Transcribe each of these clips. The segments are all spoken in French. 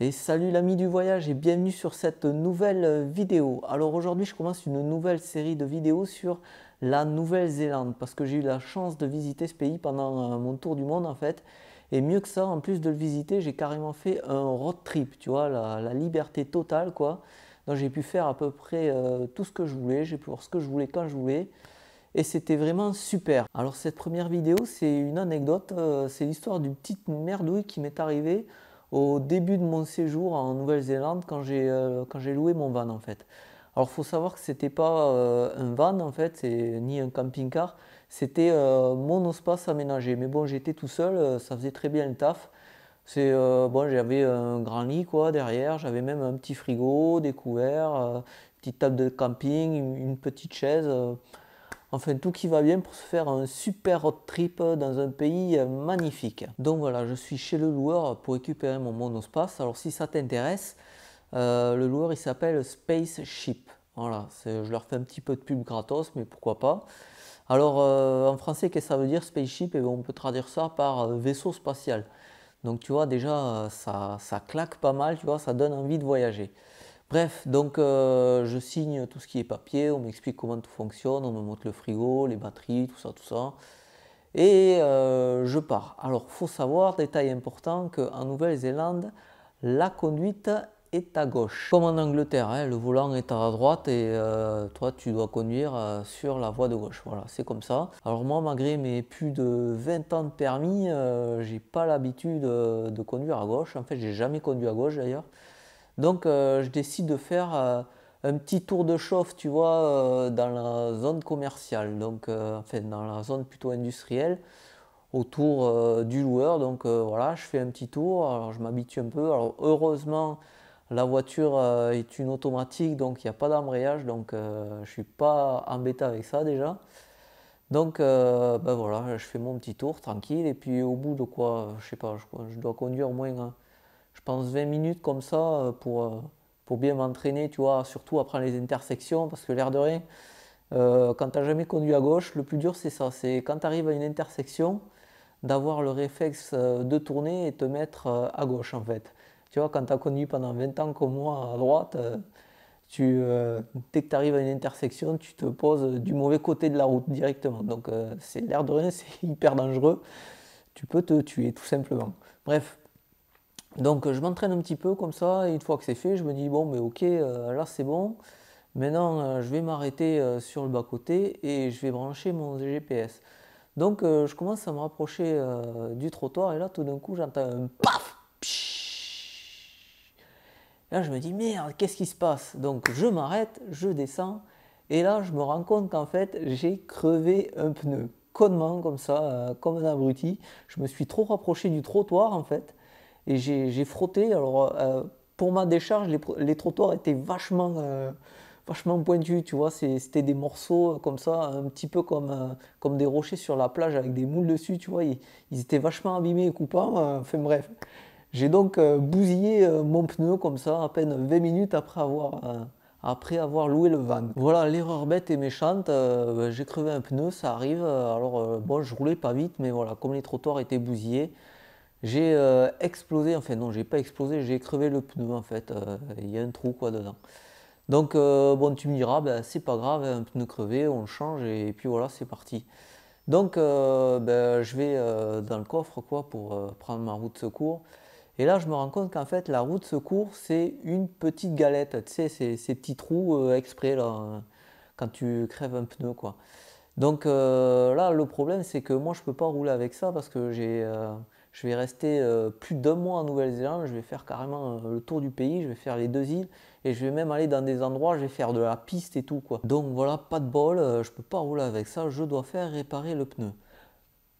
Et salut l'ami du voyage et bienvenue sur cette nouvelle vidéo. Alors aujourd'hui je commence une nouvelle série de vidéos sur la Nouvelle-Zélande parce que j'ai eu la chance de visiter ce pays pendant mon tour du monde en fait. Et mieux que ça, en plus de le visiter, j'ai carrément fait un road trip, tu vois, la liberté totale quoi. Donc j'ai pu faire à peu près tout ce que je voulais, j'ai pu voir ce que je voulais quand je voulais. Et c'était vraiment super. Alors cette première vidéo, c'est une anecdote, c'est l'histoire d'une petite merdouille qui m'est arrivée au début de mon séjour en Nouvelle-Zélande quand j'ai loué mon van en fait. Alors il faut savoir que c'était pas un van en fait, ni un camping-car, c'était mon espace aménagé. Mais bon, j'étais tout seul, ça faisait très bien le taf. Bon, j'avais un grand lit quoi derrière, j'avais même un petit frigo, des couverts, petite table de camping, une petite chaise. Enfin, tout qui va bien pour se faire un super road trip dans un pays magnifique. Donc voilà, je suis chez le loueur pour récupérer mon monospace. Alors si ça t'intéresse, le loueur il s'appelle Spaceship. Voilà, je leur fais un petit peu de pub gratos, mais pourquoi pas. Alors en français, qu'est-ce que ça veut dire Spaceship? Et on peut traduire ça par vaisseau spatial. Donc tu vois déjà, ça claque pas mal, tu vois, ça donne envie de voyager. Bref, donc je signe tout ce qui est papier, on m'explique comment tout fonctionne, on me montre le frigo, les batteries, tout ça, tout ça. Et je pars. Alors, faut savoir, détail important, qu'en Nouvelle-Zélande, la conduite est à gauche. Comme en Angleterre, hein, le volant est à droite et toi, tu dois conduire sur la voie de gauche. Voilà, c'est comme ça. Alors moi, malgré mes plus de 20 ans de permis, j'ai pas l'habitude de conduire à gauche. En fait, j'ai jamais conduit à gauche d'ailleurs. Donc je décide de faire un petit tour de chauffe, tu vois, dans la zone commerciale, donc enfin dans la zone plutôt industrielle, autour du loueur. Donc voilà, je fais un petit tour, alors je m'habitue un peu. Alors heureusement, la voiture est une automatique, donc il n'y a pas d'embrayage, donc je suis pas embêté avec ça déjà. Donc ben voilà, je fais mon petit tour tranquille, et puis au bout de quoi, je sais pas, je dois conduire au moins je pense 20 minutes comme ça pour bien m'entraîner, tu vois, surtout après les intersections, parce que l'air de rien, quand tu n'as jamais conduit à gauche, le plus dur c'est ça, c'est quand tu arrives à une intersection, d'avoir le réflexe de tourner et te mettre à gauche en fait. Tu vois, quand tu as conduit pendant 20 ans comme moi à droite, dès que tu arrives à une intersection, tu te poses du mauvais côté de la route directement. Donc c'est l'air de rien, c'est hyper dangereux. Tu peux te tuer tout simplement. Bref, donc je m'entraîne un petit peu comme ça, et une fois que c'est fait, je me dis bon, mais ok, là c'est bon. Maintenant, je vais m'arrêter sur le bas-côté et je vais brancher mon GPS. Donc je commence à me rapprocher du trottoir, et là tout d'un coup j'entends un paf. Pshhh. Et là je me dis merde, qu'est-ce qui se passe? Donc je m'arrête, je descends, et là je me rends compte qu'en fait j'ai crevé un pneu. Connement comme ça, comme un abruti. Je me suis trop rapproché du trottoir en fait, et j'ai frotté. Alors pour ma décharge, les trottoirs étaient vachement pointus, tu vois, c'était des morceaux comme ça, un petit peu comme des rochers sur la plage avec des moules dessus, tu vois, ils étaient vachement abîmés et coupants, enfin bref. J'ai donc bousillé mon pneu comme ça à peine 20 minutes après avoir loué le van. Voilà, l'erreur bête et méchante, j'ai crevé un pneu, ça arrive. Alors bon, je roulais pas vite, mais voilà, comme les trottoirs étaient bousillés, j'ai explosé, enfin non, j'ai pas explosé, j'ai crevé le pneu en fait. Il y a un trou quoi dedans. Donc bon, tu me diras, ben, c'est pas grave, un pneu crevé, on le change, et puis voilà, c'est parti. Donc ben, je vais dans le coffre quoi pour prendre ma roue de secours. Et là, je me rends compte qu'en fait, la roue de secours, c'est une petite galette, tu sais, ces petits trous exprès là, quand tu crèves un pneu quoi. Donc là, le problème, c'est que moi, je ne peux pas rouler avec ça parce que je vais rester plus d'un mois en Nouvelle-Zélande. Je vais faire carrément le tour du pays, je vais faire les deux îles, et je vais même aller dans des endroits, je vais faire de la piste et tout quoi. Donc voilà, pas de bol, je ne peux pas rouler avec ça, je dois faire réparer le pneu.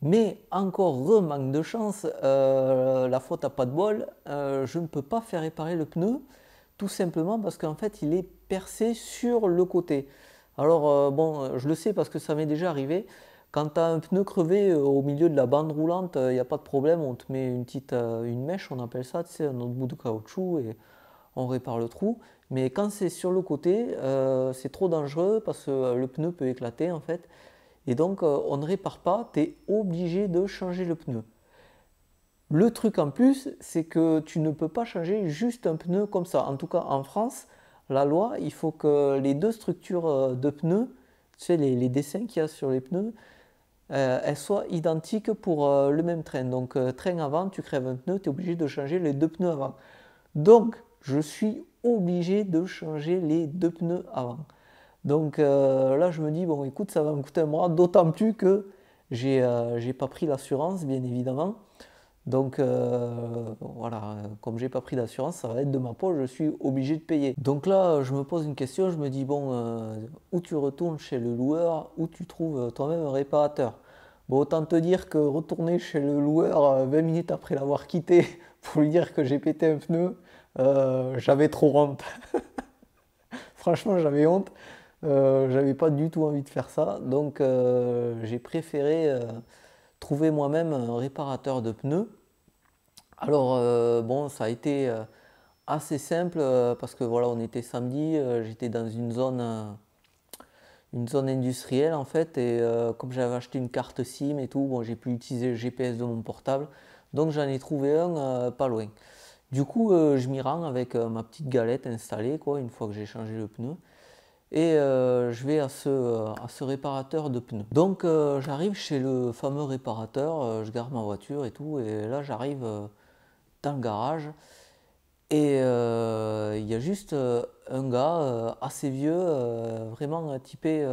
Mais encore manque de chance, la faute à pas de bol, je ne peux pas faire réparer le pneu, tout simplement parce qu'en fait il est percé sur le côté. Alors bon, je le sais parce que ça m'est déjà arrivé. Quand tu as un pneu crevé au milieu de la bande roulante, il n'y a pas de problème, on te met une mèche, on appelle ça, tu sais, un autre bout de caoutchouc, et on répare le trou. Mais quand c'est sur le côté, c'est trop dangereux parce que le pneu peut éclater en fait. Et donc on ne répare pas, tu es obligé de changer le pneu. Le truc en plus, c'est que tu ne peux pas changer juste un pneu comme ça. En tout cas, en France, la loi, il faut que les deux structures de pneus, tu sais, les dessins qu'il y a sur les pneus, elles soient identiques pour le même train. Donc, train avant, tu crèves un pneu, tu es obligé de changer les deux pneus avant. Donc, je suis obligé de changer les deux pneus avant. Donc là, je me dis, bon, écoute, ça va me coûter un bras, d'autant plus que j'ai pas pris l'assurance, bien évidemment. Donc voilà, comme j'ai pas pris d'assurance, ça va être de ma poche, je suis obligé de payer. Donc là, je me pose une question, je me dis, bon, où tu retournes chez le loueur, ou tu trouves toi-même un réparateur. Bon, autant te dire que retourner chez le loueur 20 minutes après l'avoir quitté pour lui dire que j'ai pété un pneu, j'avais trop honte. Franchement, j'avais honte. J'avais pas du tout envie de faire ça. Donc, j'ai préféré trouver moi-même un réparateur de pneus. Alors, bon, ça a été assez simple parce que voilà, on était samedi, j'étais dans une zone industrielle en fait. Et comme j'avais acheté une carte SIM et tout, bon, j'ai pu utiliser le GPS de mon portable. Donc, j'en ai trouvé un pas loin. Du coup, je m'y rends avec ma petite galette installée, quoi, une fois que j'ai changé le pneu. Et je vais à ce réparateur de pneus. Donc j'arrive chez le fameux réparateur, je garde ma voiture et tout, et là j'arrive dans le garage, et il y a juste un gars assez vieux, vraiment typé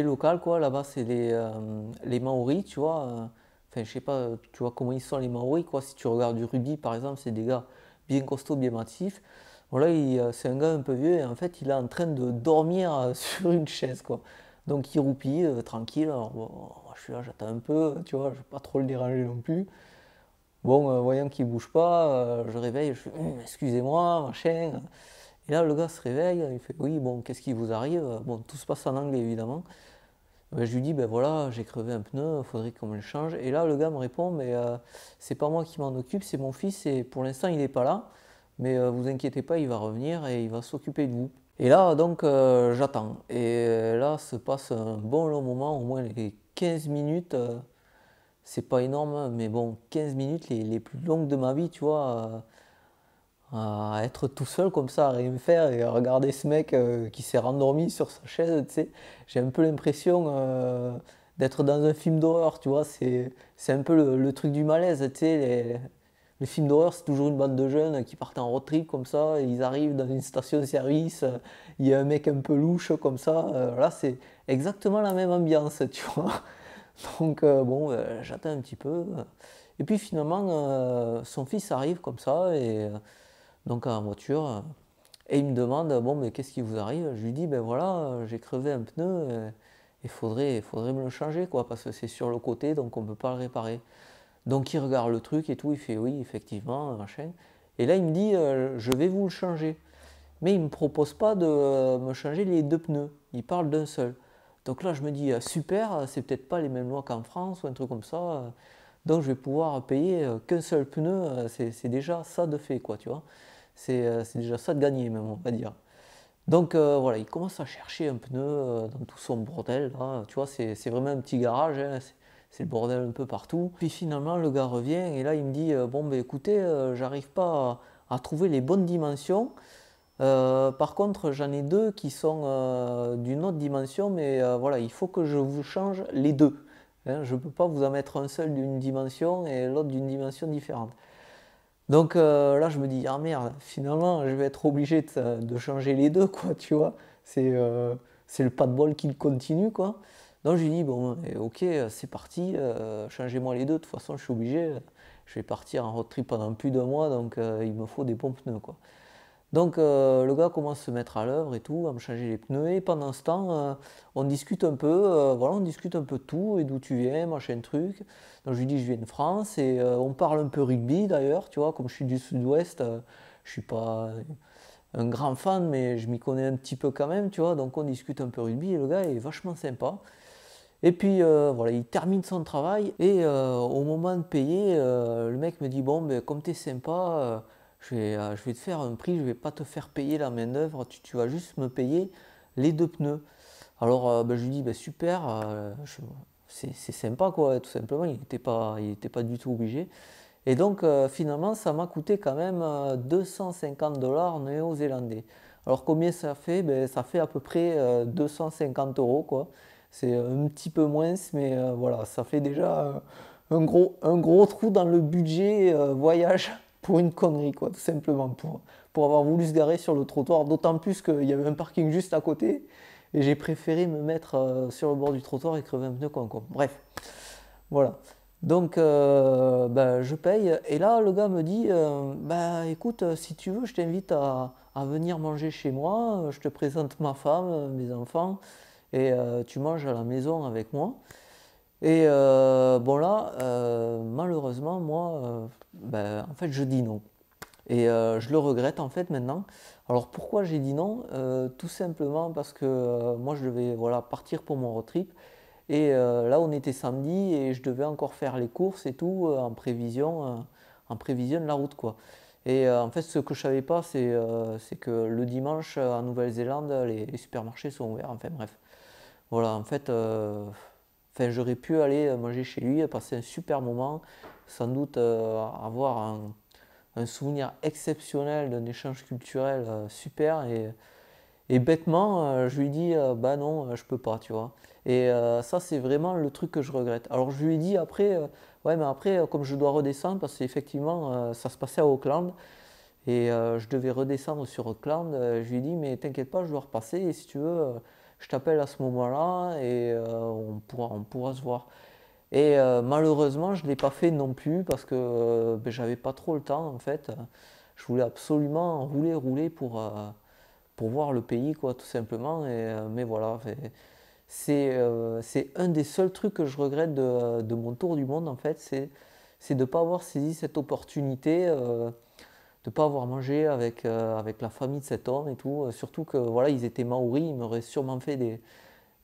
local, quoi. Là-bas c'est les Maoris, tu vois. Enfin, je sais pas, tu vois comment ils sont les Maoris, quoi. Si tu regardes du rugby par exemple, c'est des gars bien costauds, bien massifs. Voilà, c'est un gars un peu vieux et en fait il est en train de dormir sur une chaise, quoi. Donc il roupille tranquille. Alors, bon, moi, je suis là, j'attends un peu, tu vois, je ne vais pas trop le déranger non plus. Bon, voyant qu'il bouge pas, je réveille, je fais excusez-moi, machin. Et là le gars se réveille, il fait oui, bon, qu'est-ce qui vous arrive? Bon, tout se passe en anglais évidemment. Ben, je lui dis ben voilà, j'ai crevé un pneu, il faudrait qu'on me le change. Et là le gars me répond mais c'est pas moi qui m'en occupe, c'est mon fils et pour l'instant il n'est pas là. Mais vous inquiétez pas, il va revenir et il va s'occuper de vous. Et là, donc, j'attends. Et là, se passe un bon long moment, au moins les 15 minutes. C'est pas énorme, mais bon, 15 minutes les plus longues de ma vie, tu vois, à être tout seul comme ça, à rien faire et à regarder ce mec qui s'est rendormi sur sa chaise, tu sais. J'ai un peu l'impression d'être dans un film d'horreur, tu vois. C'est un peu le truc du malaise, tu sais. Les films d'horreur, c'est toujours une bande de jeunes qui partent en road trip comme ça, et ils arrivent dans une station-service, il y a un mec un peu louche comme ça. Là, c'est exactement la même ambiance, tu vois. Donc, bon, j'attends un petit peu. Et puis finalement, son fils arrive comme ça, et donc en voiture, et il me demande, bon, mais qu'est-ce qui vous arrive? Je lui dis, ben voilà, j'ai crevé un pneu, faudrait me le changer, quoi, parce que c'est sur le côté, donc on ne peut pas le réparer. Donc il regarde le truc et tout, il fait oui, effectivement, machin. Et là il me dit je vais vous le changer. Mais il ne me propose pas de me changer les deux pneus. Il parle d'un seul. Donc là je me dis super, c'est peut-être pas les mêmes lois qu'en France ou un truc comme ça. Donc je vais pouvoir payer qu'un seul pneu, c'est déjà ça de fait, quoi, tu vois. C'est déjà ça de gagner même, on va dire. Donc voilà, il commence à chercher un pneu dans tout son bordel, là. Tu vois, c'est vraiment un petit garage, hein. C'est le bordel un peu partout. Puis finalement, le gars revient et là, il me dit bon, ben écoutez, j'arrive pas à trouver les bonnes dimensions. Par contre, j'en ai deux qui sont d'une autre dimension, mais voilà, il faut que je vous change les deux. Hein, je ne peux pas vous en mettre un seul d'une dimension et l'autre d'une dimension différente. Donc là, je me dis, ah merde, finalement, je vais être obligé de changer les deux, quoi, tu vois. C'est le pas de bol qui continue, quoi. Donc je lui dis, bon, ok, c'est parti, changez-moi les deux, de toute façon, je suis obligé. Je vais partir en road trip pendant plus d'un mois, donc il me faut des bons pneus, quoi. Donc le gars commence à se mettre à l'œuvre et tout, à me changer les pneus. Et pendant ce temps, on discute un peu, voilà, on discute un peu de tout, et d'où tu viens, machin truc. Donc je lui dis je viens de France, et on parle un peu rugby d'ailleurs, tu vois, comme je suis du sud-ouest, je suis pas un grand fan, mais je m'y connais un petit peu quand même, tu vois. Donc on discute un peu rugby, et le gars est vachement sympa. Et puis voilà, il termine son travail, et au moment de payer, le mec me dit bon, ben, comme t'es sympa, je vais te faire un prix, je vais pas te faire payer la main-d'œuvre, tu vas juste me payer les deux pneus. Alors ben, je lui dis ben, super, c'est sympa quoi, tout simplement, il était pas du tout obligé. Et donc finalement ça m'a coûté quand même 250 $ néo-zélandais. Alors combien ça fait? Ben, ça fait à peu près 250 € quoi. C'est un petit peu moins, mais voilà, ça fait déjà un gros trou dans le budget voyage pour une connerie quoi, tout simplement, pour avoir voulu se garer sur le trottoir, d'autant plus qu'il y avait un parking juste à côté, et j'ai préféré me mettre sur le bord du trottoir et crever un pneu con, quoi. Bref, voilà. Donc, ben, je paye. Et là, le gars me dit, bah, écoute, si tu veux, je t'invite à venir manger chez moi. Je te présente ma femme, mes enfants, et tu manges à la maison avec moi. Et bon là, malheureusement, moi, ben, en fait, je dis non. Et je le regrette en fait maintenant. Alors pourquoi j'ai dit non? Tout simplement parce que moi je devais voilà, partir pour mon road trip. Et là on était samedi et je devais encore faire les courses et tout en prévision de la route quoi. Et en fait ce que je savais pas c'est que le dimanche en Nouvelle-Zélande les supermarchés sont ouverts. Enfin bref. Voilà en fait enfin, j'aurais pu aller manger chez lui, passer un super moment, sans doute avoir un souvenir exceptionnel d'un échange culturel super, et bêtement je lui dis bah non je peux pas tu vois, et ça c'est vraiment le truc que je regrette. Alors je lui ai dit après ouais mais après comme je dois redescendre parce qu'effectivement ça se passait à Auckland et je devais redescendre sur Auckland, je lui ai dit mais t'inquiète pas je dois repasser et si tu veux je t'appelle à ce moment là et on pourra se voir. Et malheureusement, je ne l'ai pas fait non plus parce que ben, j'avais pas trop le temps en fait. Je voulais absolument rouler pour voir le pays, quoi, tout simplement. Et, mais voilà, c'est un des seuls trucs que je regrette de mon tour du monde en fait, c'est de ne pas avoir saisi cette opportunité, de ne pas avoir mangé avec la famille de cet homme et tout. Surtout que voilà, ils étaient maoris, ils m'auraient sûrement fait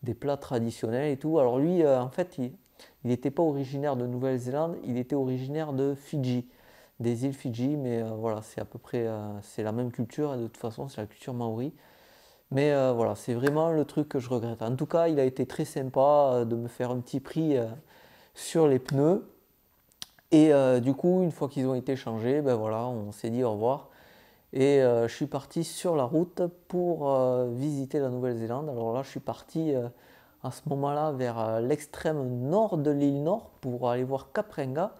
des plats traditionnels et tout. Alors lui, en fait, il n'était pas originaire de Nouvelle-Zélande, il était originaire de Fidji, des îles Fidji, mais voilà, c'est à peu près, c'est la même culture, et de toute façon, c'est la culture maori. Mais voilà, c'est vraiment le truc que je regrette. En tout cas, il a été très sympa de me faire un petit prix sur les pneus. Et du coup, une fois qu'ils ont été changés, ben voilà, on s'est dit au revoir. Et je suis parti sur la route pour visiter la Nouvelle-Zélande. Alors là, je suis parti à ce moment-là vers l'extrême nord de l'île Nord pour aller voir Kaprenga.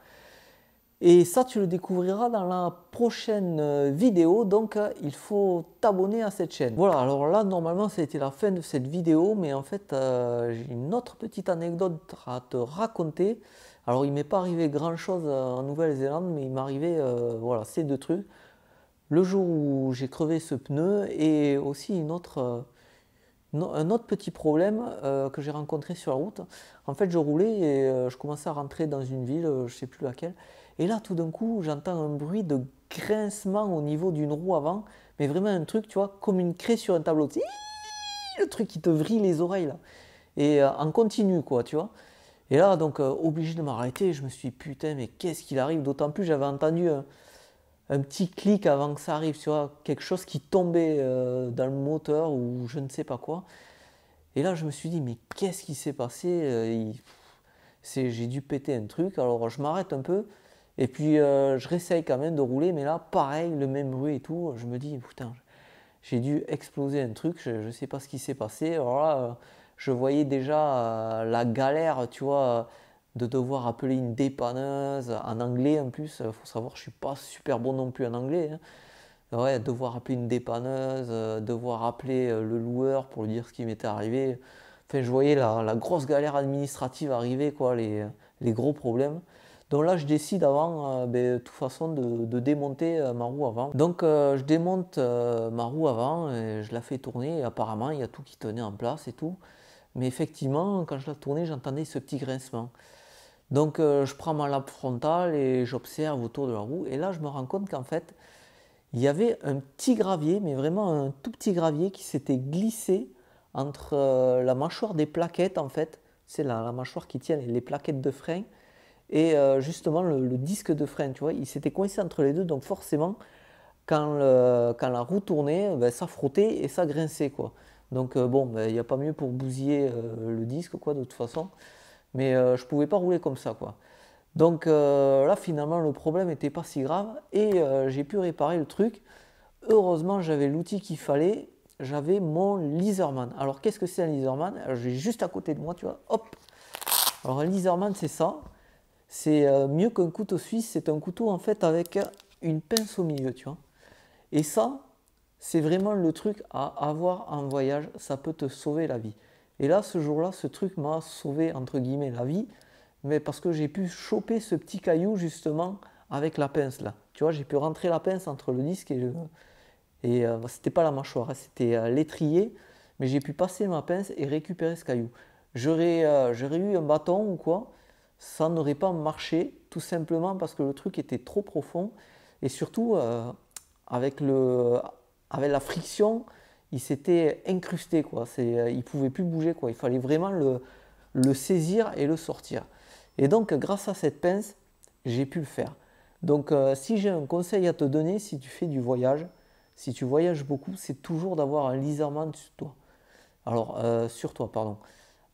Et ça, tu le découvriras dans la prochaine vidéo, donc il faut t'abonner à cette chaîne. Voilà, alors là, normalement, ça a été la fin de cette vidéo, mais en fait, j'ai une autre petite anecdote à te raconter. Alors, il m'est pas arrivé grand-chose en Nouvelle-Zélande, mais il m'est arrivé, voilà, ces deux trucs. Le jour où j'ai crevé ce pneu et aussi un autre petit problème que j'ai rencontré sur la route. En fait, je roulais et je commençais à rentrer dans une ville, je ne sais plus laquelle. Et là, tout d'un coup, j'entends un bruit de grincement au niveau d'une roue avant, mais vraiment un truc, tu vois, comme une craie sur un tableau. Le truc qui te vrille les oreilles là. Et en continu, quoi, tu vois. Et là, donc, obligé de m'arrêter, je me suis dit, putain, mais qu'est-ce qu'il arrive? D'autant plus, j'avais entendu un petit clic avant que ça arrive, tu vois, quelque chose qui tombait dans le moteur ou je ne sais pas quoi. Et là, je me suis dit, mais qu'est-ce qui s'est passé? J'ai dû péter un truc, alors je m'arrête un peu, et puis je réessaye quand même de rouler, mais là, pareil, le même bruit et tout, je me dis, putain, j'ai dû exploser un truc, je ne sais pas ce qui s'est passé. Alors là, je voyais déjà la galère, tu vois, de devoir appeler une dépanneuse en anglais en plus. Il faut savoir, je ne suis pas super bon non plus en anglais, hein. Ouais, devoir appeler une dépanneuse, devoir appeler le loueur pour lui dire ce qui m'était arrivé. Enfin, je voyais la grosse galère administrative arriver, quoi, les gros problèmes. Donc là, je décide avant, ben, de toute façon, de démonter ma roue avant. Donc je démonte ma roue avant et je la fais tourner. Et apparemment, il y a tout qui tenait en place et tout. Mais effectivement, quand je la tournais, j'entendais ce petit grincement. Donc je prends ma lampe frontale et j'observe autour de la roue. Et là, je me rends compte qu'en fait, il y avait un petit gravier, mais vraiment un tout petit gravier qui s'était glissé entre la mâchoire des plaquettes, en fait. C'est la mâchoire qui tient les plaquettes de frein et justement le disque de frein, tu vois. Il s'était coincé entre les deux, donc forcément, quand la roue tournait, ben, ça frottait et ça grinçait, quoi. Donc bon, ben, il n'y a pas mieux pour bousiller le disque, quoi, de toute façon. mais je pouvais pas rouler comme ça, quoi. Donc là, finalement, le problème n'était pas si grave et j'ai pu réparer le truc. Heureusement, j'avais l'outil qu'il fallait. J'avais mon Leatherman. Alors, qu'est-ce que c'est un Leatherman? J'ai juste à côté de moi, tu vois. Hop. Alors, un Leatherman, c'est ça. C'est mieux qu'un couteau suisse. C'est un couteau, en fait, avec une pince au milieu, tu vois. Et ça, c'est vraiment le truc à avoir en voyage. Ça peut te sauver la vie. Et là, ce jour-là, ce truc m'a sauvé, entre guillemets, la vie. Mais parce que j'ai pu choper ce petit caillou, justement, avec la pince, là. Tu vois, j'ai pu rentrer la pince entre le disque et le... Et c'était pas la mâchoire, hein, c'était l'étrier. Mais j'ai pu passer ma pince et récupérer ce caillou. J'aurais eu un bâton ou quoi, ça n'aurait pas marché, tout simplement parce que le truc était trop profond. Et surtout, avec la friction, il s'était incrusté, quoi. Il ne pouvait plus bouger, quoi. Il fallait vraiment le saisir et le sortir. Et donc, grâce à cette pince, j'ai pu le faire. Donc, si j'ai un conseil à te donner, si tu fais du voyage, si tu voyages beaucoup, c'est toujours d'avoir un Leatherman sur toi. Alors, sur toi, pardon.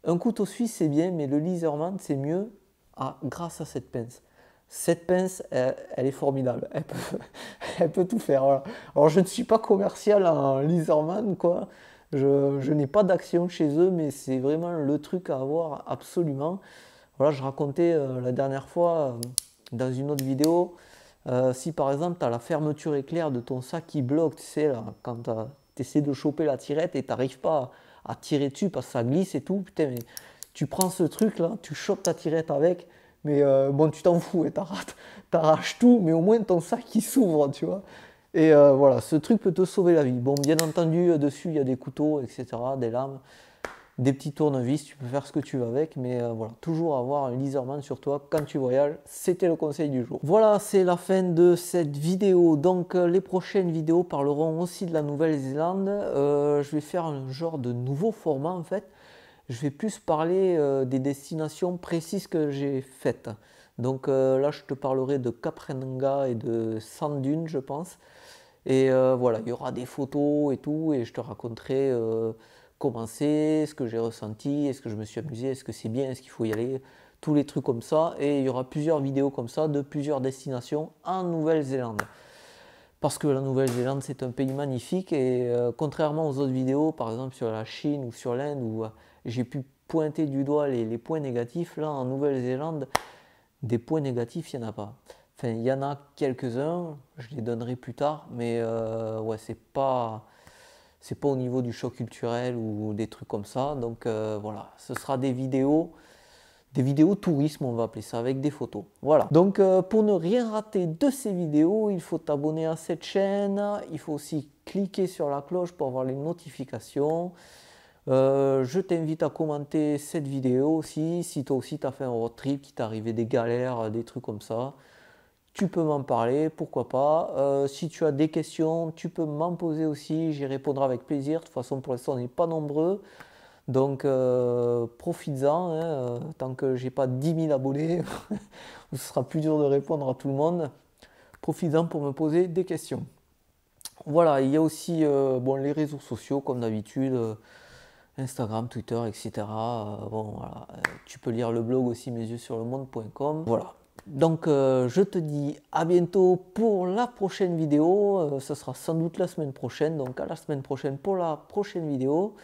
Un couteau suisse, c'est bien, mais le Leatherman, c'est mieux grâce à cette pince. Cette pince, elle est formidable. Elle peut tout faire. Voilà. Alors, je ne suis pas commercial en Leatherman, quoi. Je n'ai pas d'action chez eux, mais c'est vraiment le truc à avoir absolument. Voilà, je racontais la dernière fois dans une autre vidéo, si par exemple tu as la fermeture éclair de ton sac qui bloque, tu sais, là, quand tu essaies de choper la tirette et tu n'arrives pas à tirer dessus parce que ça glisse et tout, putain, mais tu prends ce truc là, tu chopes ta tirette avec, mais bon, tu t'en fous et t'arraches tout, mais au moins ton sac il s'ouvre, tu vois. Et voilà, ce truc peut te sauver la vie. Bon, bien entendu, dessus il y a des couteaux, etc., des lames, des petits tournevis, tu peux faire ce que tu veux avec, mais voilà, toujours avoir un Leatherman sur toi quand tu voyages, c'était le conseil du jour. Voilà, c'est la fin de cette vidéo, donc les prochaines vidéos parleront aussi de la Nouvelle-Zélande. Je vais faire un genre de nouveau format en fait, je vais plus parler des destinations précises que j'ai faites. Donc là, je te parlerai de Cap Renga et de Sand Dunes, je pense. Et voilà, il y aura des photos et tout, et je te raconterai comment c'est, ce que j'ai ressenti, est-ce que je me suis amusé, est-ce que c'est bien, est-ce qu'il faut y aller, tous les trucs comme ça. Et il y aura plusieurs vidéos comme ça de plusieurs destinations en Nouvelle-Zélande. Parce que la Nouvelle-Zélande, c'est un pays magnifique et contrairement aux autres vidéos, par exemple sur la Chine ou sur l'Inde, où j'ai pu pointer du doigt les points négatifs, là en Nouvelle-Zélande, des points négatifs, il n'y en a pas. Enfin, il y en a quelques-uns, je les donnerai plus tard, mais ouais, c'est pas au niveau du choc culturel ou des trucs comme ça. Donc voilà, ce sera des vidéos tourisme, on va appeler ça, avec des photos. Voilà. Donc pour ne rien rater de ces vidéos, il faut t'abonner à cette chaîne. Il faut aussi cliquer sur la cloche pour avoir les notifications. Je t'invite à commenter cette vidéo aussi. Si toi aussi tu as fait un road trip, qu'il t'est arrivé des galères, des trucs comme ça, tu peux m'en parler, pourquoi pas. Si tu as des questions, tu peux m'en poser aussi, j'y répondrai avec plaisir. De toute façon, pour l'instant, on n'est pas nombreux. Donc, profites-en, hein, tant que j'ai pas 10 000 abonnés, ce sera plus dur de répondre à tout le monde. Profites-en pour me poser des questions. Voilà, il y a aussi bon, les réseaux sociaux, comme d'habitude, Instagram, Twitter, etc. Bon, voilà, tu peux lire le blog aussi, mesyeuxsurlemonde.com. Voilà. Donc je te dis à bientôt pour la prochaine vidéo, ce sera sans doute la semaine prochaine, donc à la semaine prochaine pour la prochaine vidéo.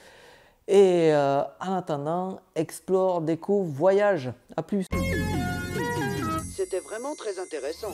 Et en attendant, explore, déco, voyage. À plus. C'était vraiment très intéressant.